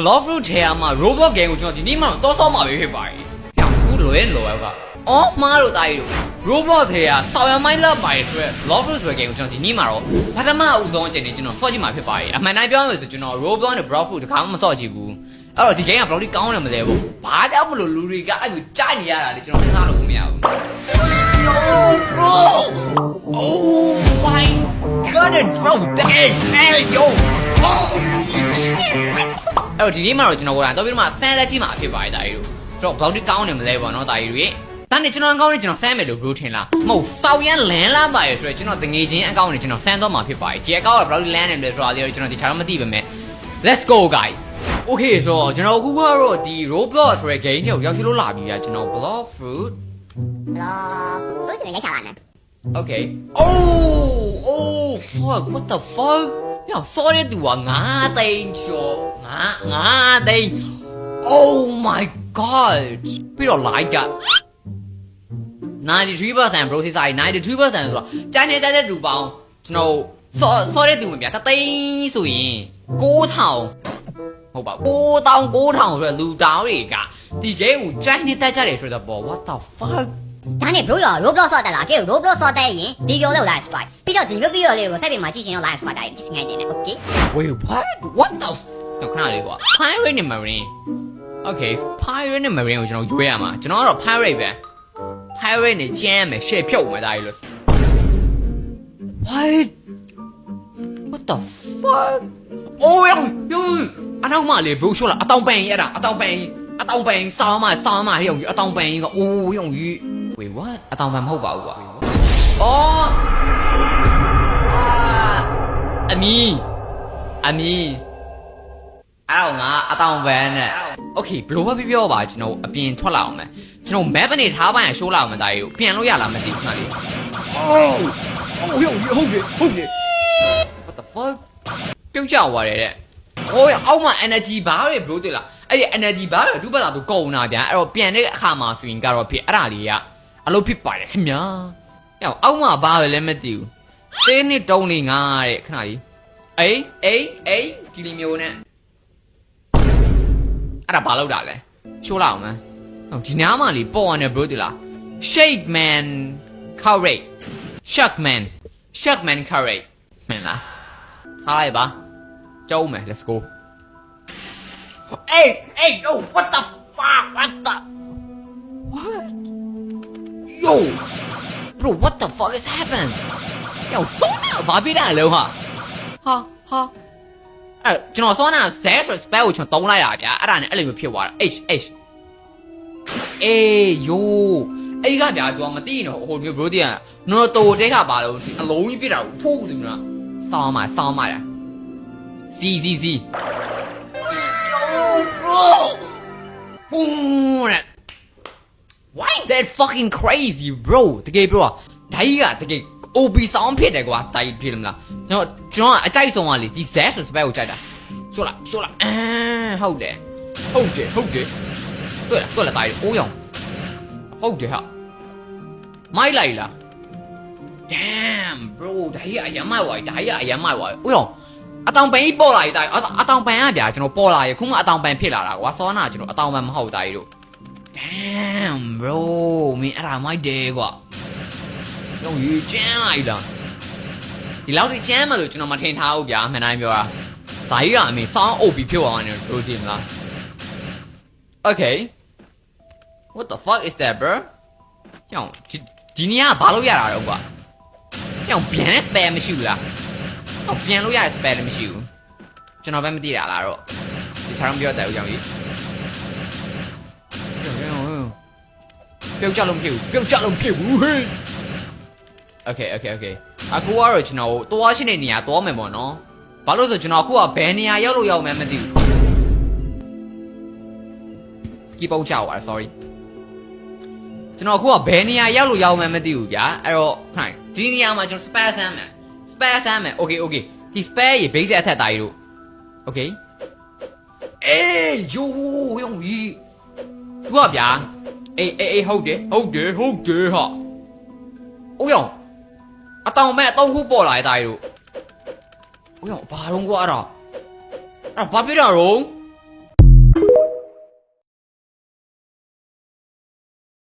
Block fruit ထဲမှာ Roblox game ကိုကျွန်တော်ဒီနေ့မှတော့ဆောင်းမှာပဲဖြစ်ပါတယ်။ပြောင်းခုလွယ်ကအော်မှားလို့တားရ Roblox ထဲကဆောင်းရမိုင်းလာပါဆိုရက် Block fruit ဆိုတဲ့ game ကိုကျွန်တော်ဒီနေ့မှတော့ပထမအဦးဆုံးအချိန်နဲ့ကျွန်တော်ဆော့ကြည့်မှာဖြစ်ပါတယ်။အမှန်တိုင်းပြောရမယ်ဆိုကျွန်တော် Roblox နဲ့ Block fruit တခါမှမဆော့ကြည့်ဘူး။အဲ့တော့ဒီ game ကဘယ်လိုဒီကောင်းတယ်မလဲဘူး။ဘာကြောင့်မလို့လူတွေကအဲ့လိုကြိုက်နေရတာလေကျွန်တော်စဉ်းစားလို့မရဘူး။ Yo bro Oh my god bro hey yoအဲ့တော့ဒီနေ့မှတော့ကျွန်တော်ကတော့ပြီးတော့မှစမ်းသက်ကြည့်မှာဖြစ်ပါတယ်တာကြီးတို့ဆိုတော့ဘယ်လောက်ထိကောင်းနေမလဲပေါ့နော်တာကြီးတို့ရေဒါနဲ့ကျွန်တော်အကောင့်နဲ့ကျွန်တော်စမ်းမယ်လို့ဘယ်လိုထင်လားမဟုတ်စောက်ရမ်းလန်းလာပါရဲ့ဆိုတော့ကျွန်တော်တငယ်ချင်းအကောင့်နဲ့ကျွန်တော်စမ်းတော့မှာဖြစ်ပါတယ်ဒီအကောင့်ကဘယ်လောက်လန်းနေလဲဆိုတာလေးကျွန်တော်ဒီချာတော့မသိပါမယ် Let's go guys Okay ဆိုတော့ကျွန်တော်အခုကတော့ဒီ Roblox ဆိုတဲ့ game ကိုရောက်ရှိလို့လာပြီဗျာကျွန်တော် Block fruit ရိုက်ချလာမယ် Okay oh fuck what the fuck ပြောင်းစောတဲ့သူက9သိန်းကျော်9သိန်း Oh my god ပြီးတော့ like က 93% bro စစ်စား92%ဆိုတော့ကျန်နေတဲ့လူပေါင်းကျွန်တော်စောတဲ့သူမပြတသိန်းဆိုရင်9000ဟုတ်ပါ9000ဆိုတော့လူတောင်းတွေကဒီ game ကိုကျန်နေတတ်ကြတယ်ဆိုတော့ပေါ့ what the fuckဒါနဲ့ bro ရော Roblox ဆော့တက်လာကဲ Roblox ဆော့တက်ရင်ဒီvideo လောက် live strike ပြီးတော့ဒီ video လေးကိုဆက်ပြီးမှကြည့်ချင်တော့ live strike တိုင်းငိုင်းနေတယ် okay Wait what the ခဏလေးကွာ Pirate နဲ့ Marine Okay Pirate နဲ့ Marine ကိုကျွန်တော်ရွေးရမှာကျွန်တော်ကတော့ Pirate ပဲ Pirate နဲ့ကျမ်းမယ်ရှေ့ဖြုတ်မယ်ဒါကြီးလို့ What the fuck Oh yoအနောက်မလေး bro ရှော့လာအတောင်ပန်ကြီးအဲ့ဒါအတောင်ပန်စောင်းမဟဲ့ရောအတောင်ပန်ကြီးကအိုးရောကြီး Wait what အတောင်ပန်မဟုတ်ပါဘူးကွာအော်အမီအဲ့တော့ငါအတောင်ပန်နဲ့ Okay ဘလို့ပဲပြောပါကျွန်တော်အပြင်ထွက်လာအောင်မယ်ကျွန်တော် map နဲ့ထားပါရင်ရှိုးလာအောင်မသားကြီးကိုပြန်လို့ရလားမသိဘူးခဏလေး Oh yoဟုတ်တယ် What the fuck ပြုတ်ကြသွားတယ်တဲ့ဟိုအောက်မှာ energy bar တွေ bro တွေ့လားအဲ့ဒီ energy bar တွေဒုပတ်လာတော့ကုန်တာဗျာအဲ့တော့ပြန်တဲ့အခါမှာဆိုရင်ကတော့ဖြစ်အဲ့ဒါလေးကအလုပ်ဖြစ်ပါတယ်ခင်ဗျာအောက်မှာဘာပဲလဲမသိဘူးသေးနှစ်တုံးလေးငါတဲ့ခဏလေးအေးဒီလိုမျိုးနဲ့အဲ့ဒါဘာလုပ်တာလဲချိုးလာအောင်မဟုတ်ဒီနားမှာလေးပေါ်နေ bro တွေ့လား Shakeman Curry မင်းလားထားလိုက်ပါကျုံးမယ် let's go Hey yo what the fuck what Yo bro what the fuck is happened Yo ဆောင်းတာဘာဖြစ်တာလဲဟာအဲ့ကျွန်တော်ဆောင်းတာ Z spell ကိုကျွန်တော်တုံးလိုက်ရဗျာအဲ့ဒါနဲ့အဲ့လိုမျိုးဖြစ်သွားတာ H yo အဲ့ဒီကဗျာသူကမသိနော်ဟိုမျိုး bro တည်းကနော်တိုတဲခါပါလို့အလုံးကြီးပြတာကိုဖိုးဆိုနော်ဆောင်းမှာလားZ Bro Boom Why that fucking crazy bro တကယ် bro ဒါကြီးကတကယ် OB sound ဖြစ်တယ်ကွာဒါကြီးဖြစ်လို့မလားကျွန်တော်အကြိုက်ဆုံးကလေဒီ Z ဆို spell ကိုကြိုက်တာရှိုးလာဟုတ်တယ်တွေ့လားဒါကြီးအိုးရောင်ဟုတ်တယ်ဟာမိုက်လိုက်လား Damn bro ဒါကြီးအယမ်းမိုက်သွားပြီအိုးရောင်အတောင်ပန်ကြီးပေါ်လာပြီတာအတောင်ပန်ကဗျာကျွန်တော်ပေါ်လာရခုမှအတောင်ပန်ဖြစ်လာတာကွာစောနာကျွန်တော်အတောင်ပန်မဟုတ်တာကြီးတို့ Damn bro မင်းအဲ့ဒါမိုက်တယ်ကွာတော့ရေကျန်းလိုက်တာဒီလောက်ထိကျန်းမလို့ကျွန်တော်မထင်ထားဘူးဗျာမှန်တိုင်းပြောတာဒါကြီးကအမေစောင်းအုပ်ပြီးဖြစ်သွားတယ်တို့တင်လား Okay What the fuck is that bro ကျောင်းဒီနေရာဘာလို့ရတာတော့ကွာကျောင်းပြန်တဲ့ spell မရှိဘူးလားပြန်လို့ရတဲ့ spell လည်းမရှိဘူးကျွန်တော်ပဲမသိတာလားတော့ဒီချာတော့ပြောတယ်ဦးကြောင်ကြီးပြုတ်ကြလုံးဖြစ်ဘူးဟေး Okay အခုကတော့ကျွန်တော်သွားရှိတဲ့နေရာသွားမယ်ပေါ့နော်ဘာလို့ဆိုကျွန်တော်အခုကဘယ်နေရာရောက်လို့ရောက်မှန်းမသိဘူးကြီးပေါက်ကြပါ sorry ကျွန်တော်အခုကဘယ်နေရာရောက်လို့ရောက်မှန်းမသိဘူးဗျာအဲ့တော့ခိုင်းဒီနေရာမှာကျွန်တော် spell ဆမ်းမယ် Okay ဒီ spell ရေ base အထက်တာကြီးတို့ Okay အေးယိုးရုံကြီးသူကဗျာအေးဟုတ်တယ်ဟာအိုးရောင်အတောင်မဲ့အတောင်ခုပေါ်လာတဲ့တာကြီးတို့အိုးရောင်ဘာတော့ကွာအဲ့ဒါဘာဖြစ်တာတော့